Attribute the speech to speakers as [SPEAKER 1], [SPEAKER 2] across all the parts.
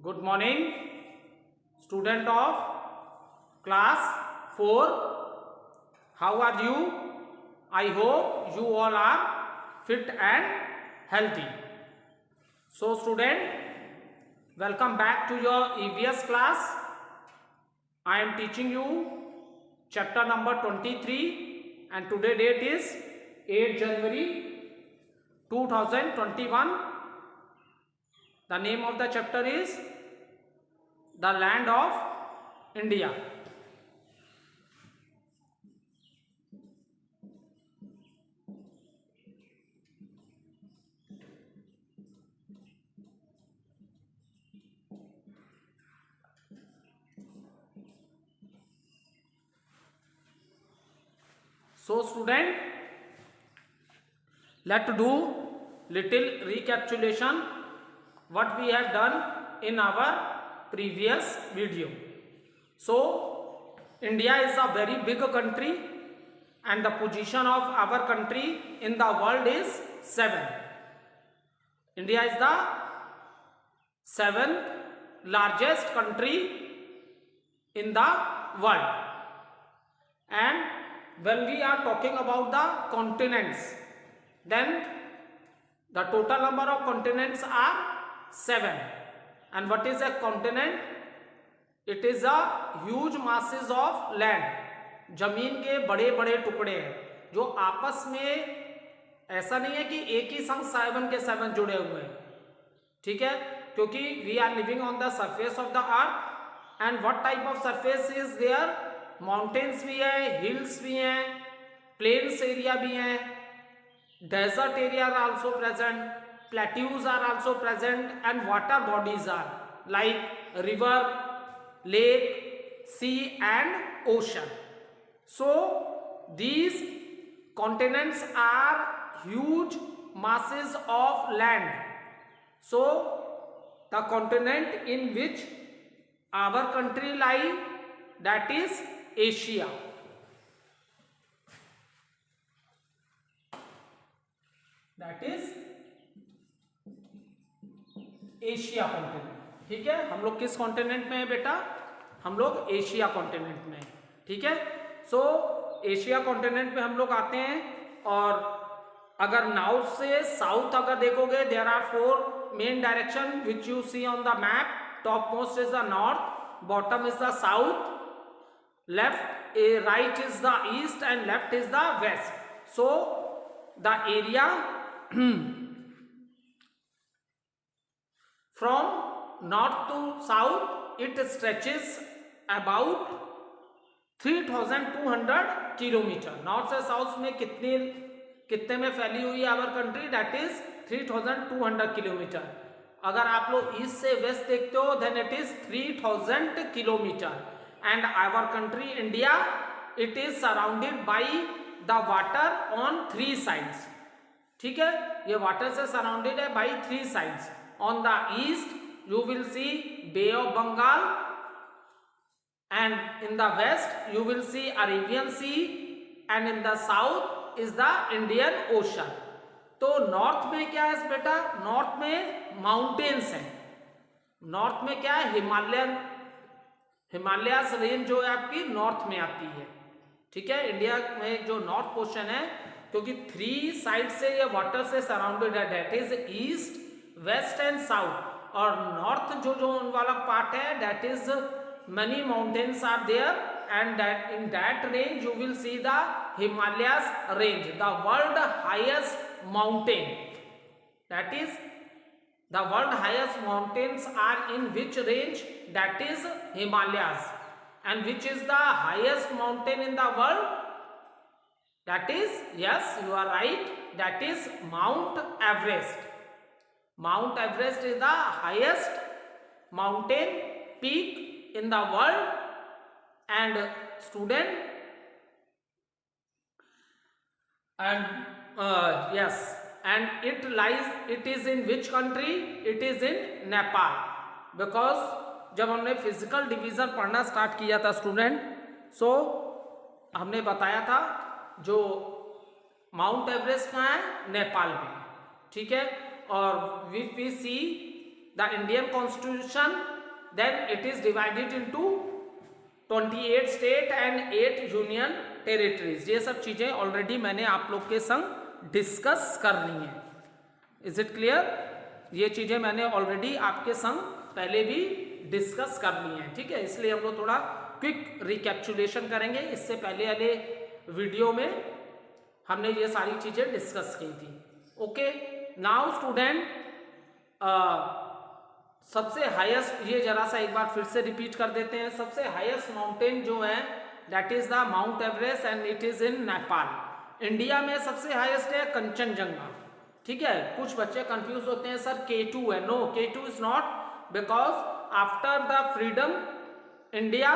[SPEAKER 1] Good morning, student of class 4. How are you? I hope you all are fit and healthy. So student, welcome back to your EVS class. I am teaching you chapter number 23 and today date is 8 January 2021. The name of the chapter is The Land of India. So student, let's do little recapitulation what we have done in our previous video. So India is a very big country and the position of our country in the world is 7. India is the 7th largest country in the world. And when we are talking about the continents, then the total number of continents are 7. And what is a continent? It is a huge masses of land. जमीन के बड़े बड़े टुकड़े हैं जो आपस में, ऐसा नहीं है कि एक ही संग 7 के 7 जुड़े हुए हैं, ठीक है, क्योंकि we are living on the surface of the earth. And what type of surface is there? Mountains भी है, हिल्स भी हैं, प्लेन्स एरिया भी हैं, desert area are also present, plateaus are also present, and water bodies are like river, lake, sea and ocean. So these continents are huge masses of land. So the continent in which our country lie, that is Asia. That is Asia continent. ठीक है, हम लोग किस continent में है बेटा? हम लोग एशिया कॉन्टिनेंट में, ठीक है. सो एशिया कॉन्टिनेंट में हम लोग आते हैं. और अगर नॉर्थ से साउथ अगर देखोगे, there are 4 main direction which you see on the map. Top most is the north, bottom is the south, left right is the east and left is the west. So the area from north to south, it stretches about 3200 kilometre. North से south में कितने में फैली हुई है our country? That is 3200 kilometre. अगर आप लोग ईस्ट से वेस्ट देखते हो, then it is 3000 kilometre. And our country India, it is surrounded by the water on 3 sides. ठीक है, ये वाटर से सराउंडेड है by 3 sides. On the east you will see Bay of Bengal, and in the west you will see Arabian Sea, and in the south is the Indian Ocean. तो north में क्या है बेटा? North में mountains हैं. North में क्या है? हिमालयास रेंज जो है आपकी नॉर्थ में आती है. ठीक है, इंडिया में जो नॉर्थ पोर्शन है, क्योंकि 3 साइड से ये वाटर से सराउंडेड है, that is east, west and south. और नॉर्थ जो वाला पार्ट है, that is many mountains are there, and that in that range you will see the Himalayas range, the world highest mountain. That is, the world highest mountains are in which range? That is Himalayas. And which is the highest mountain in the world? That is, yes, you are right, that is Mount Everest. Mount Everest is the highest mountain peak in the world. And student, and yes, and it is in which country? It is in Nepal. Because जब हमने physical division पढ़ना start किया था student, सो हमने बताया था जो mount Everest कहाँ है? नेपाल में. ठीक है, और if we see the Indian constitution, then it is divided into 28 state and 8 union territories. ये सब चीजें ऑलरेडी मैंने आप लोग के संग डिस्कस कर ली हैं। Is it clear? ये चीजें मैंने ऑलरेडी आपके संग पहले भी डिस्कस कर ली हैं, ठीक है। इसलिए हम लोग थोड़ा क्विक रिकैप्चुलेशन करेंगे। इससे पहले वाले वीडियो में हमने ये सारी चीजें डिस्कस की थी। ओके, नाउ स्टूडेंट, सबसे हाईएस्ट, ये जरा सा एक बार फिर से रिपीट कर देते हैं। सबसे हाईएस्ट माउंटेन जो है that is the mount Everest and it is in Nepal. India में सबसे हाईएस्ट है कंचनजंगा, ठीक है। कुछ बच्चे कंफ्यूज होते हैं सर K2 है। No, K2 is not, because after the freedom India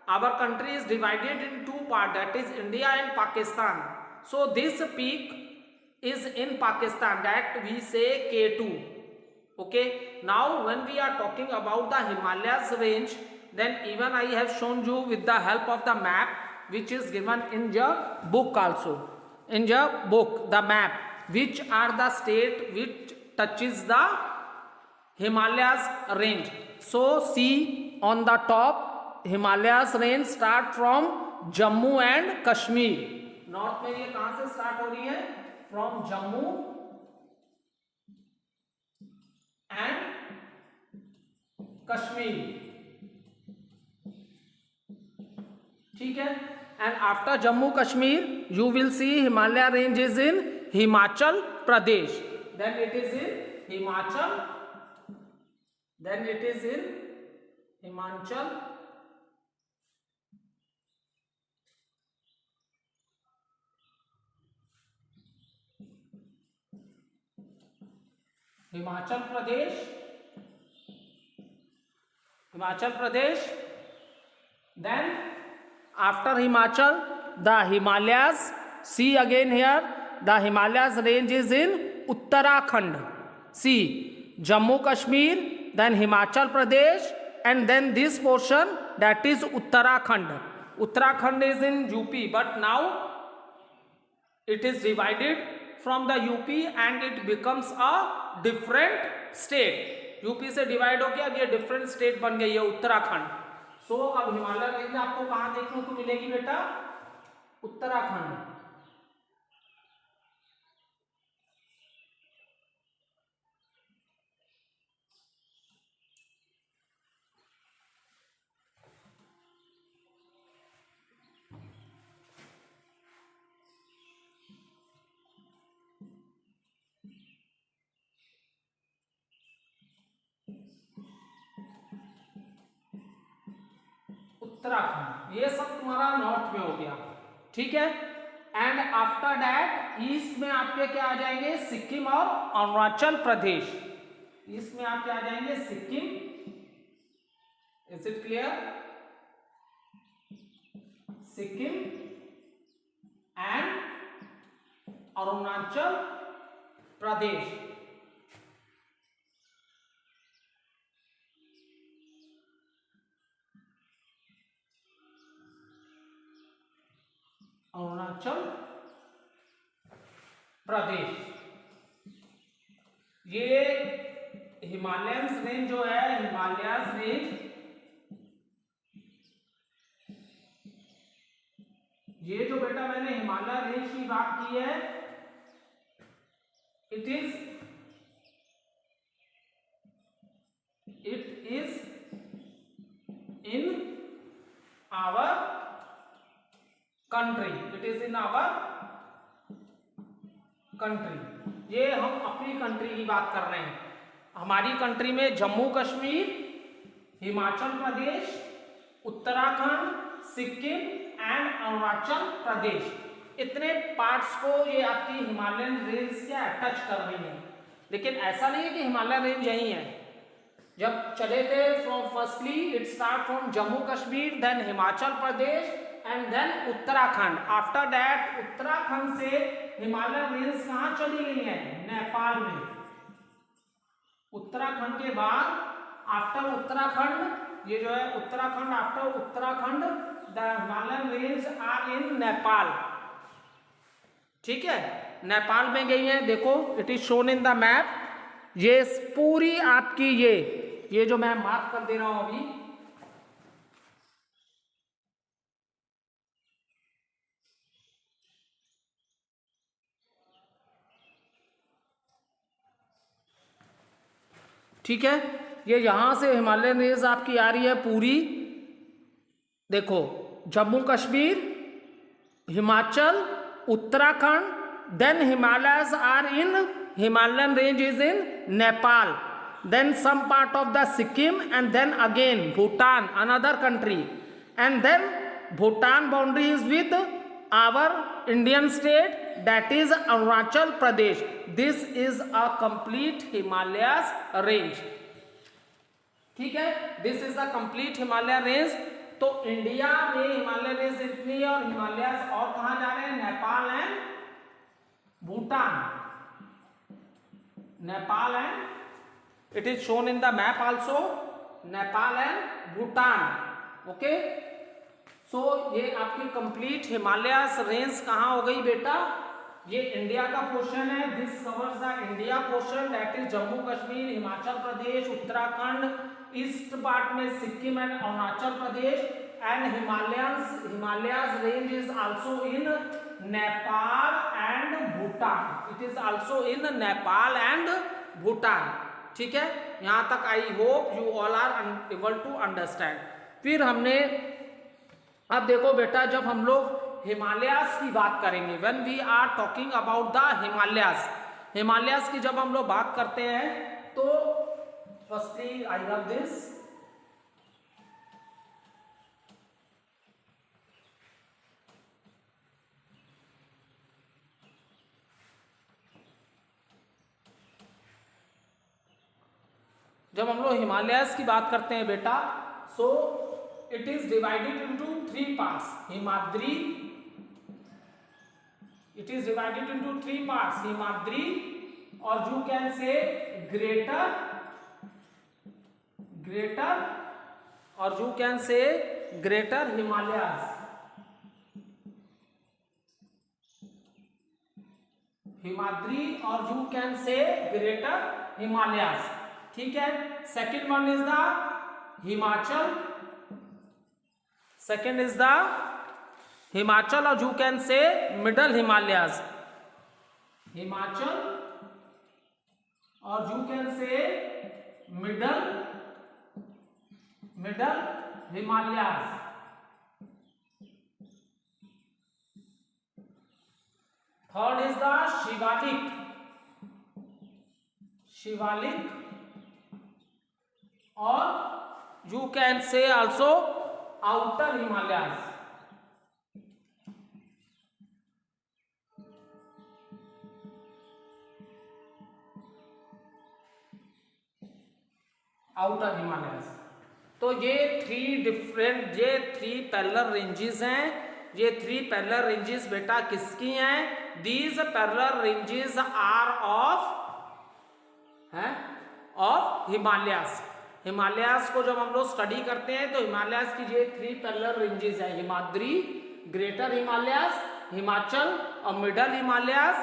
[SPEAKER 1] our country is divided in two parts, that is India and Pakistan. So this peak is in Pakistan, that we say K2. Okay, now when we are talking about the Himalayas range, then even I have shown you with the help of the map which is given in your book also. In your book, the map, which are the state which touches the Himalayas range. So see on the top, Himalayas range start from Jammu and Kashmir. North में ये कहां से start हो रही है? From Jammu and Kashmir, ठीक है। And after Jammu Kashmir you will see Himalaya range is in Himachal Pradesh, then it is in Himachal, then it is in Himachal Himachal Pradesh, Himachal Pradesh. Then after Himachal the Himalayas, see again here the Himalayas range is in Uttarakhand, see Jammu Kashmir, then Himachal Pradesh and then this portion that is Uttarakhand. Uttarakhand is in UP, but now it is divided from the UP and it becomes a different state. UP से divide होकर अब ये different state बन गई है उत्तराखंड। सो अब Himalaya range आपको कहां देखने को मिलेगी बेटा? उत्तराखंड। उत्तराखंड, ये सब तुम्हारा नॉर्थ में हो गया, ठीक है। एंड आफ्टर दैट ईस्ट में आपके क्या आ जाएंगे? सिक्किम और अरुणाचल प्रदेश। ईस्ट में आपके आ जाएंगे Sikkim, is it clear? Sikkim and Arunachal Pradesh. Arunachal Pradesh, ये हिमालयन रेंज जो है, हिमालयाज रेंज, ये जो बेटा मैंने हिमालय रेंज की बात की है, it is in our country, it is in our country. ये हम अपनी कंट्री की बात कर रहे हैं। हमारी कंट्री में जम्मू कश्मीर, हिमाचल प्रदेश, उत्तराखंड, सिक्किम एंड अरुणाचल प्रदेश, इतने पार्ट्स को ये आपकी हिमालयन रेंज से टच कर रही है। लेकिन ऐसा नहीं है कि हिमालय रेंज यही है। जब चले थे from firstly it start from Jammu Kashmir, then Himachal Pradesh and then Uttarakhand. After that Uttarakhand से हिमालय रेंज कहां चली गई है? नेपाल में। उत्तराखंड के बाद आफ्टर उत्तराखंड, ये जो है Uttarakhand, after Uttarakhand the Himalayan range are in Nepal, ठीक है। नेपाल में गई है, देखो it is shown in the map. ये पूरी आपकी ये ये जो मैं मार्क कर दे रहा हूं अभी, ठीक है, ये यहां से हिमालयन रेंज आपकी आ रही है पूरी, देखो Jammu Kashmir, Himachal, Uttarakhand, then Himalayas are in, Himalayan range is in Nepal, then some part of the Sikkim, and then again Bhutan, another country, and then Bhutan boundary is with our Indian state, that is Arunachal Pradesh. This is a complete Himalayas range, ठीक है, this is the complete Himalaya range. तो India में Himalaya range इतनी है, और Himalayas और कहां जा रहे हैं, Nepal and Bhutan, Nepal and it is shown in the map also, Nepal and Bhutan, okay. So ये आपकी कंप्लीट हिमालयस रेंज कहां हो गई बेटा, ये इंडिया का पोर्शन है, this covers the India portion, that is Jammu Kashmir, Himachal Pradesh, Uttarakhand, east part में Sikkim and Arunachal Pradesh, and Himalayas range is also in Nepal and Bhutan, it is also in Nepal and Bhutan, ठीक है। यहां तक I hope you all are able to understand. फिर हमने, अब देखो बेटा, जब हम लोग हिमालयस की बात करेंगे, when we are talking about the Himalayas, Himalayas की जब हम लोग बात करते हैं, तो फर्स्टली आई लव दिस, जब हम लोग हिमालयस की बात करते हैं बेटा, so it is divided into 3 parts, Himadri, it is divided into 3 parts, Himadri, और यू कैन से ग्रेटर, और you can say greater Himalayas, Himadri, और you can say greater Himalayas, ठीक है। Second one is the Himachal, second is the Himachal, और you can say middle Himalayas, Himachal, और you can say middle Himalayas, third is the Shivalik, और you can say also outer Himalayas, outer Himalayas. तो ये 3 parallel ranges हैं, ये 3 parallel ranges बेटा किसकी हैं, these parallel ranges are of Himalayas. Himalayas को जब हम लोग स्टडी करते हैं, तो हिमालयस की ये 3 पैरेलल रेंजेस हैं, हिमाद्री, ग्रेटर हिमालयस, हिमाचल, और middle Himalayas,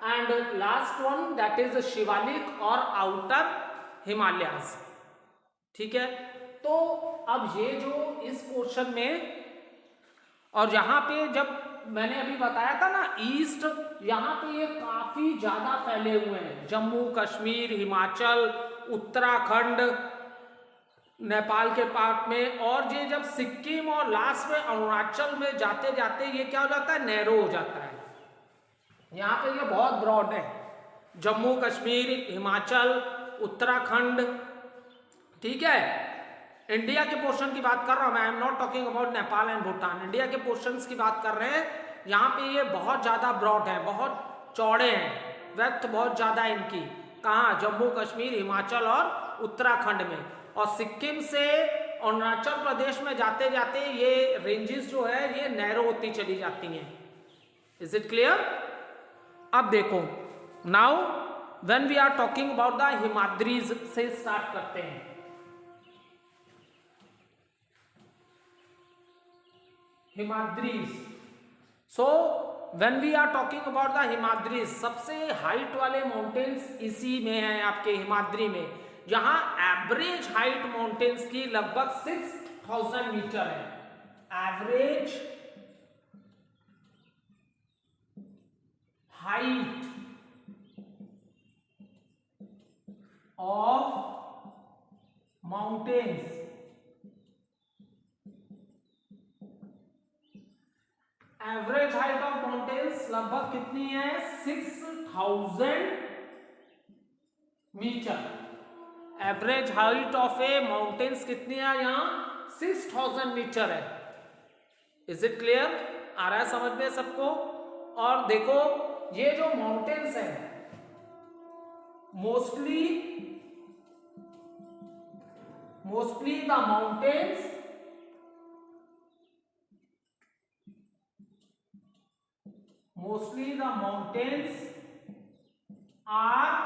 [SPEAKER 1] and last one that is Shivalik और आउटर हिमालयस, ठीक है। तो अब ये जो इस पोर्शन में, और यहां पे जब मैंने अभी बताया था ना ईस्ट, यहां पे ये काफी ज्यादा फैले हुए हैं, जम्मू कश्मीर, हिमाचल, उत्तराखंड, नेपाल के पार्ट में, और ये जब सिक्किम और लास्ट में अरुणाचल में जाते जाते ये क्या हो जाता है, नैरो हो जाता है। यहाँ पे ये बहुत ब्रॉड है, जम्मू कश्मीर, हिमाचल, उत्तराखंड, ठीक है। इंडिया के पोर्शन की बात कर रहा हूं मैं, I am not talking about Nepal and Bhutan, India के पोर्शंस की बात कर रहे हैं। यहाँ पे ये बहुत ज्यादा ब्रॉड है, बहुत चौड़े हैं, व्यक्त बहुत ज्यादा है इनकी, कहाँ, जम्मू कश्मीर, हिमाचल और उत्तराखंड में, और सिक्किम से अरुणाचल प्रदेश में जाते जाते ये रेंजेस जो है ये नैरो होती चली जाती हैं। Is it clear? अब देखो, now when we are talking about the Himadris से स्टार्ट करते हैं। Himadris, so when we are talking about the Himadris, सबसे हाइट वाले माउंटेन्स इसी में हैं आपके हिमाद्री में। जहां एवरेज हाइट माउंटेन्स की लगभग 6000 मीटर है। Average height of mountains average height of mountains लगभग कितनी है? 6000 metre. Average height of a mountains कितनी है यहां? 6000 मीटर है। Is it clear? आ रहा है समझ में सबको? और देखो ये जो माउंटेन्स है mostly the mountains are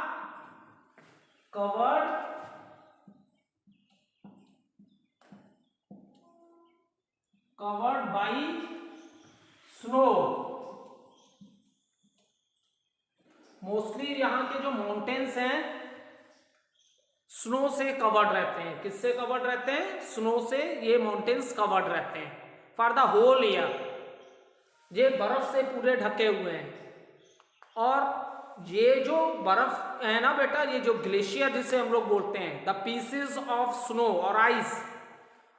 [SPEAKER 1] covered by snow। Mostly यहाँ के जो माउंटेन्स हैं स्नो से कवर्ड रहते हैं। किससे कवर्ड रहते हैं? स्नो से ये माउंटेन्स कवर्ड रहते हैं फॉर द होल ईयर। ये बर्फ से पूरे ढके हुए हैं। और ये जो बर्फ है ना बेटा, ये जो ग्लेशियर जिसे हम लोग बोलते हैं, द पीसेस ऑफ स्नो और आइस,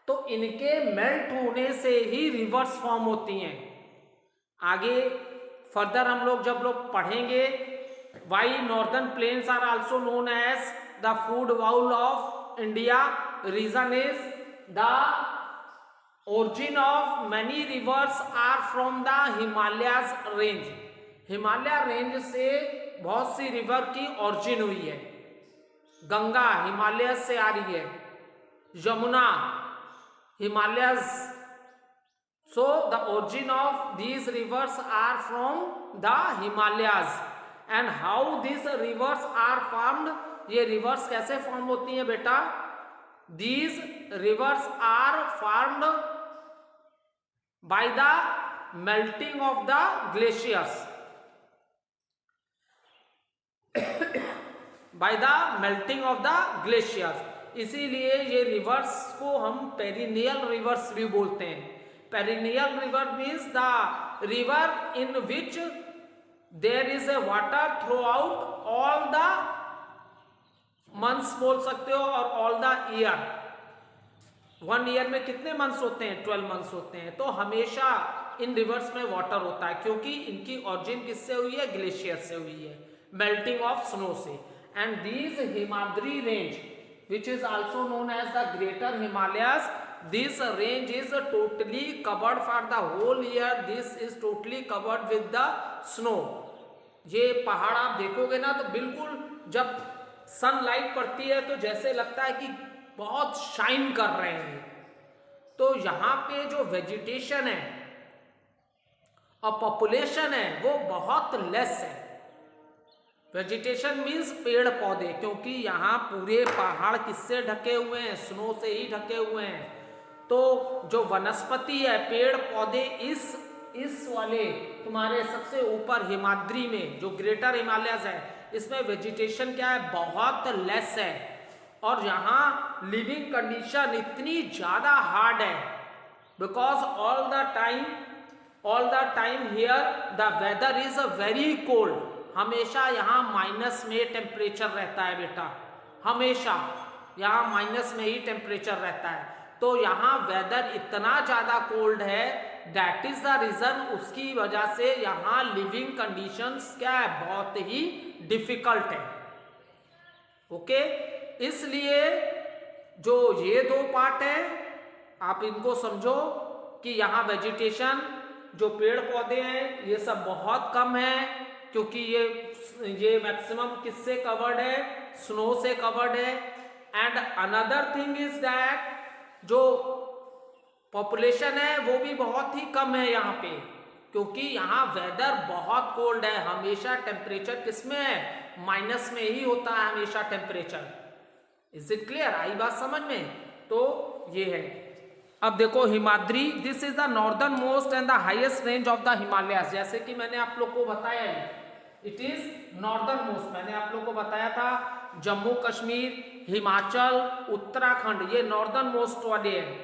[SPEAKER 1] तो इनके मेल्ट होने से ही रिवर्स फॉर्म होती हैं। आगे फर्दर हम लोग जब लोग पढ़ेंगे why northern plains are also known as the food bowl of India, region is the origin of many rivers are from the Himalayas range। Himalaya range से बहुत सी रिवर की ओरिजिन हुई है। गंगा हिमालय से आ रही है, Yamuna Himalayas. So the origin of these rivers are from the Himalayas. And how this rivers are formed? ये रिवर्स कैसे फॉर्म होती हैं बेटा? These rivers are formed by the melting of the glaciers। by the melting of the glaciers। इसीलिए ये reverse को हम perennial rivers भी बोलते हैं। Perennial river means the river in which there is a water throughout all the months बोल सकते हो और ऑल द ईयर। 1 ईयर में कितने मंथ्स होते हैं? 12 मंथ्स होते हैं। तो हमेशा इन रिवर्स में वाटर होता है क्योंकि इनकी ओरिजिन किससे हुई है? ग्लेशियर से हुई है, मेल्टिंग ऑफ स्नो से। And these Himadri range which is also known as the greater Himalayas, this range is totally covered for the whole year. This is totally covered with the snow. ये पहाड़ आप देखोगे ना तो बिल्कुल जब सनलाइट पड़ती है तो जैसे लगता है कि बहुत शाइन कर रहे हैं। तो यहाँ पे जो वेजिटेशन है और पॉपुलेशन है वो बहुत लेस है। वेजिटेशन मीन्स पेड़ पौधे, क्योंकि यहाँ पूरे पहाड़ किससे ढके हुए हैं? स्नो से ही ढके हुए हैं। तो जो वनस्पति है, पेड़ पौधे इस वाले तुम्हारे सबसे ऊपर हिमाद्री में जो ग्रेटर हिमालयस है, इसमें वेजिटेशन क्या है? बहुत लेस है। और यहाँ लिविंग कंडीशन इतनी ज्यादा हार्ड है because all the time here the weather is very cold. हमेशा यहाँ माइनस में टेम्परेचर रहता है बेटा, हमेशा यहाँ माइनस में ही टेम्परेचर रहता है। तो यहाँ वेदर इतना ज्यादा कोल्ड है, दैट इज द रीजन। उसकी वजह से यहाँ लिविंग कंडीशंस क्या है? बहुत ही डिफिकल्ट है। ओके, इसलिए जो ये 2 पार्ट है आप इनको समझो कि यहाँ वेजिटेशन जो पेड़ पौधे हैं ये सब बहुत कम है, क्योंकि ये मैक्सिमम किससे कवर्ड है? स्नो से कवर्ड है। And another thing is that जो पॉपुलेशन है वो भी बहुत ही कम है यहाँ पे, क्योंकि यहाँ वेदर बहुत कोल्ड है। हमेशा टेम्परेचर किसमें है? माइनस में ही होता है हमेशा टेम्परेचर। Is it clear? आई बात समझ में? तो ये है। अब देखो Himadri, this is the northern most and the highest range of the Himalayas. जैसे कि मैंने आप लोग को बताया, इट इज नॉर्दर्न मोस्ट। मैंने आप लोग को बताया था जम्मू कश्मीर हिमाचल, उत्तराखंड ये नॉर्दर्न मोस्ट वाले हैं,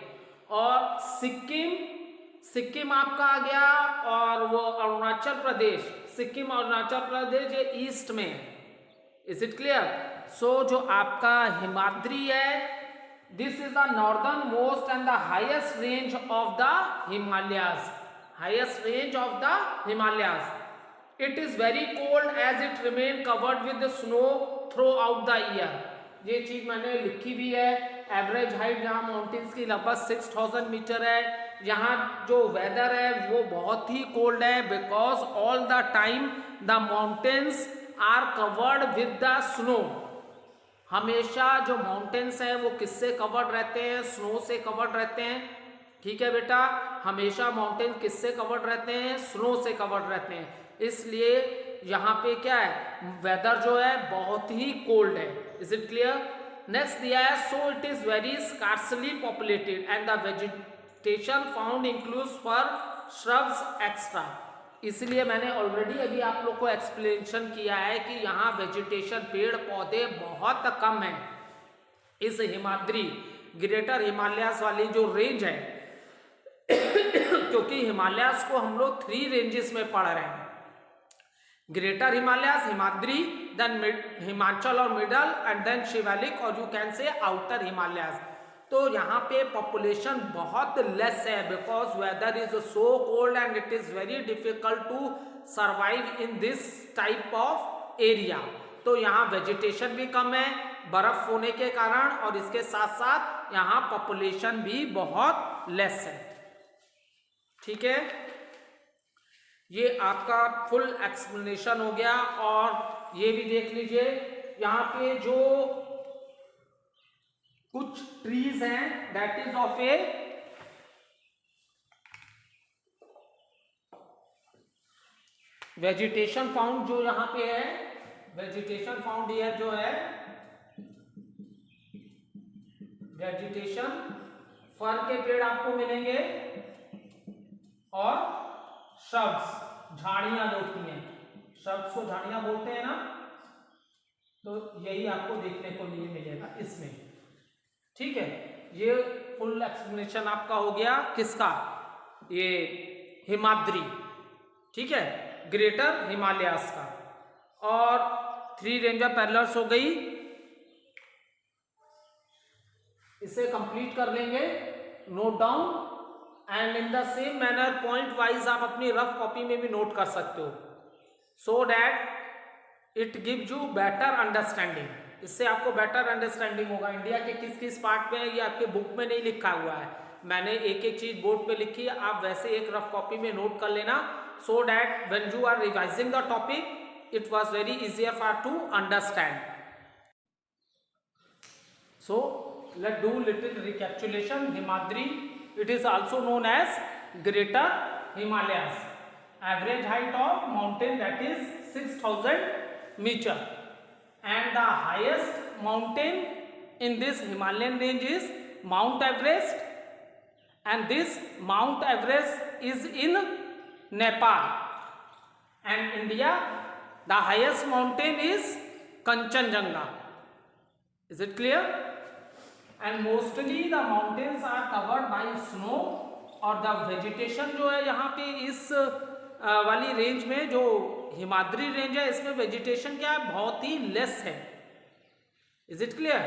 [SPEAKER 1] और सिक्किम आपका आ गया, और वो अरुणाचल प्रदेश, सिक्किम अरुणाचल प्रदेश ये ईस्ट में है। Is it clear? सो जो आपका हिमाद्री है, this is the northern most and the highest range of the Himalayas, highest range of the Himalayas. It is very cold as it remain covered with snow throughout the year. ये चीज मैंने लिखी भी है। Average height यहाँ mountains की लगभग 6000 metre है। यहाँ जो वेदर है वो बहुत ही कोल्ड है, because all the time the mountains are covered with the snow. हमेशा जो माउंटेन्स हैं वो किससे कवर्ड रहते हैं? स्नो से कवर्ड रहते हैं। ठीक है बेटा, हमेशा माउंटेन किससे कवर्ड रहते हैं? स्नो से कवर्ड रहते हैं। इसलिए यहाँ पे क्या है, वेदर जो है बहुत ही कोल्ड है। Is it clear? नेक्स्ट दिया है, सो it is very scarcely populated and the vegetation found includes for shrubs extra. इसलिए मैंने ऑलरेडी अभी आप लोग को एक्सप्लेनेशन किया है कि यहाँ वेजिटेशन, पेड़ पौधे बहुत कम है। इस हिमाद्री ग्रेटर हिमालयास वाली जो रेंज है क्योंकि हिमालयास को हम लोग 3 रेंजेस में पढ़ रहे हैं, ग्रेटर हिमालयास, हिमाद्री, देन हिमाचल और मिडल, एंड देन शिवालिक, और you can say outer Himalayas. तो यहाँ पे पॉपुलेशन बहुत लेस है, because weather is so cold and it is very difficult to survive in this type of area. तो यहाँ वेजिटेशन भी कम है बर्फ होने के कारण, और इसके साथ साथ यहाँ पॉपुलेशन भी बहुत लेस है। ठीक है, ये आपका फुल एक्सप्लेनेशन हो गया। और ये भी देख लीजिए, यहाँ पे जो कुछ ट्रीज हैं that is of A vegetation found, जो यहाँ पे है वेजिटेशन फाउंड ये जो है वेजिटेशन, फर के पेड़ आपको मिलेंगे, और श्रब्स, झाड़ियां जो होती हैं, श्रब्स को झाड़ियां बोलते हैं ना, तो यही आपको देखने को लिए मिलेगा इसमें। ठीक है, ये फुल एक्सप्लेनेशन आपका हो गया किसका? ये हिमाद्री, ठीक है, ग्रेटर हिमालयास का। और 3 रेंज ऑफ पैरेलल्स हो गई, इसे कंप्लीट कर लेंगे, note down, and in the same manner point wise आप अपनी रफ कॉपी में भी नोट कर सकते हो, so that it gives you better understanding. इससे आपको बेटर अंडरस्टैंडिंग होगा। इंडिया के किस किस पार्ट में है ये आपके बुक में नहीं लिखा हुआ है, मैंने एक एक चीज बोर्ड पे लिखी है, आप वैसे एक रफ कॉपी में नोट कर लेना, so that when you are revising the topic it was very easier for to understand. So let's do little recapitulation. Himadri, it is also known as greater Himalayas. Average height of mountain that is 6000 meter, and the highest mountain in this Himalayan range is Mount Everest, and this Mount Everest is in Nepal. And India, the highest mountain is Kanchenjunga. Is it clear? And mostly the mountains are covered by snow, और the vegetation जो है यहाँ पे इस वाली range में, जो Himadri range है, इसमें वेजिटेशन क्या है, बहुत ही लेस है। Is it clear?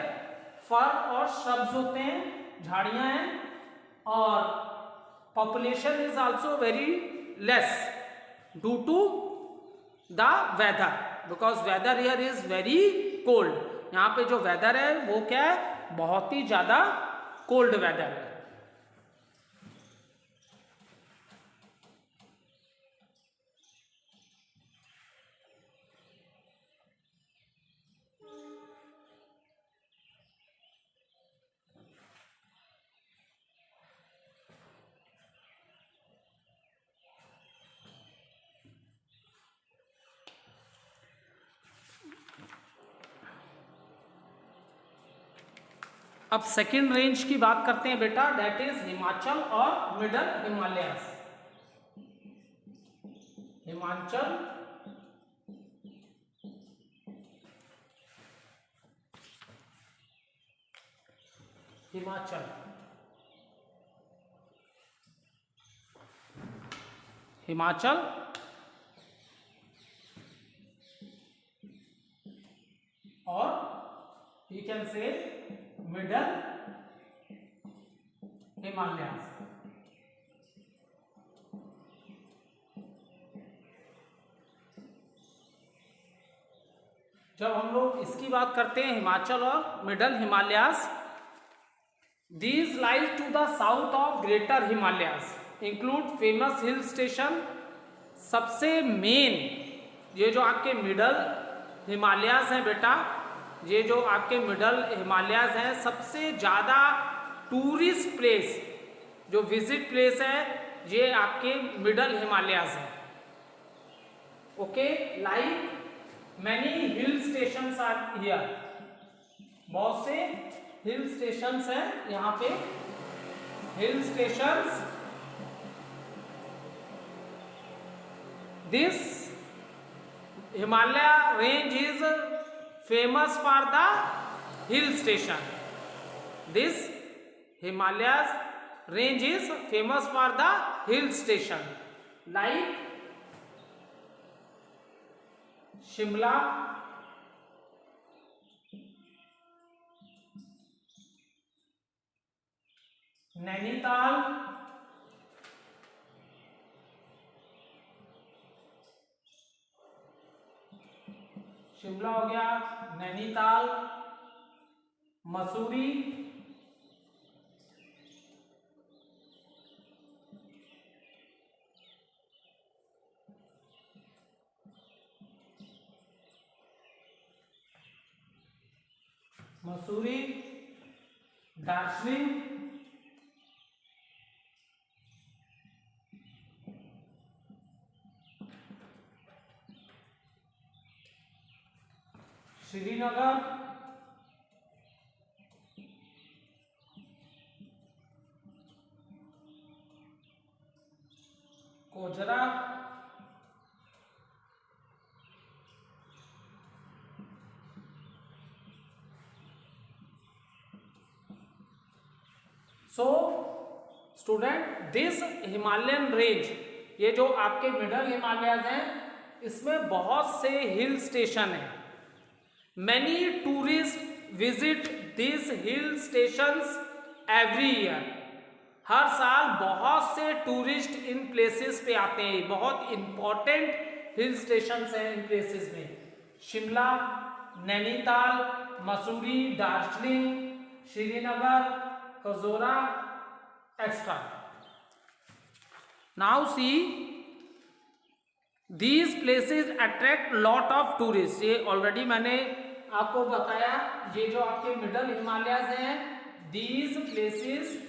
[SPEAKER 1] फर और श्रब्स होते हैं, झाड़ियां हैं, और population is also very less due to the weather, because weather here is very cold. यहाँ पे जो वेदर है वो क्या है, बहुत ही ज्यादा कोल्ड वेदर है। अब सेकेंड रेंज की बात करते हैं बेटा, दैट इज हिमाचल और मिडल हिमालयास। हिमाचल हिमाचल, हिमाचल और you can say middle Himalayas. जब हम लोग इसकी बात करते हैं हिमाचल और middle Himalayas, these lies to the south of greater Himalayas, include famous hill station. सबसे मेन ये जो आपके मिडल हिमालयास हैं बेटा, ये जो आपके मिडल हिमालयास हैं, सबसे ज़्यादा टूरिस्ट प्लेस जो विजिट प्लेस है ये आपके मिडल हिमालयास हैं। Okay, like many hill stations are here, बहुत से हिल स्टेशंस हैं यहाँ पे। Hill stations, this Himalaya range is famous for the hill station. This Himalayas range is famous for the hill station like Shimla, Nainital, Shimla हो गया, नैनीताल, मसूरी, मसूरी, दार्जिलिंग, श्रीनगर, कोजरा, so student this Himalayan range, ये जो आपके मिडल हिमालयाज हैं, इसमें बहुत से हिल स्टेशन हैं। Many tourist visit this hill stations every year, हर साल बहुत से टूरिस्ट इन प्लेसेस पे आते हैं। बहुत इंपॉर्टेंट हिल स्टेशंस हैं इन प्लेसेस में, शिमला, नैनीताल, मसूरी, दार्जिलिंग, श्रीनगर, कजोरा extra. Now see these places attract lot of tourist. ये ऑलरेडी मैंने आपको बताया, ये जो आपके मिडल हिमालयाज हैं, these places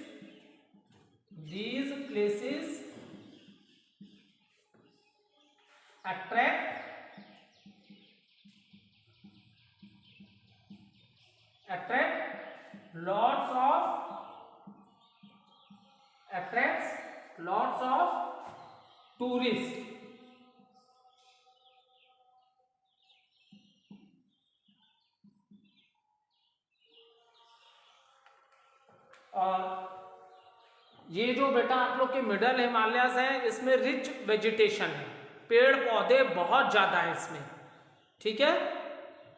[SPEAKER 1] attracts lots of tourists। और ये जो बेटा आप लोग के मिडल हिमालयास है, इसमें रिच वेजिटेशन है, पेड़ पौधे बहुत ज़्यादा है इसमें, ठीक है।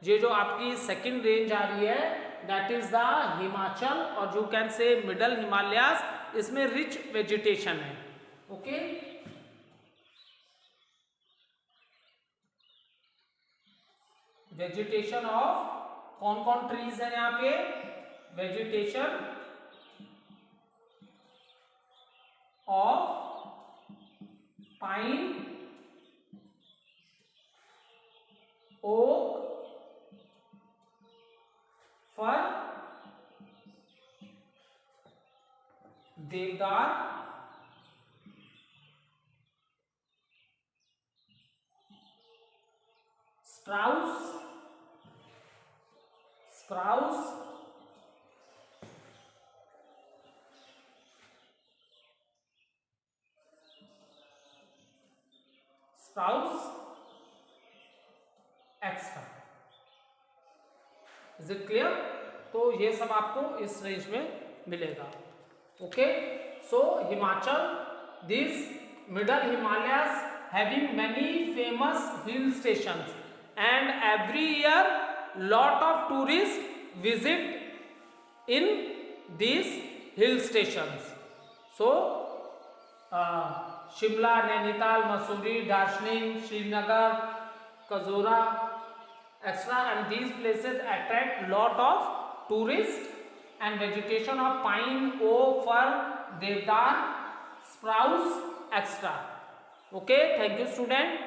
[SPEAKER 1] ये जो आपकी सेकंड रेंज आ रही है दैट इज द हिमाचल, और you can say middle Himalayas, इसमें रिच वेजिटेशन है। ओके, वेजिटेशन ऑफ कौन कौन ट्रीज है यहाँ पे, वेजिटेशन ऑफ पाइन, ओक, फर, देवदार, स्प्राउस, एक्स्ट्रा। Is it clear? तो ये सब आपको इस रेंज में मिलेगा. Okay, so Himachal, this middle Himalayas having many famous hill stations and every year lot of tourists visit in these hill stations. So Shimla, Nainital, Mussoorie, Darjeeling, Srinagar, Kazora, etc. and these places attract lot of tourists and vegetation of pine, oak, fir, deodar, spruce, etc. Okay, thank you student.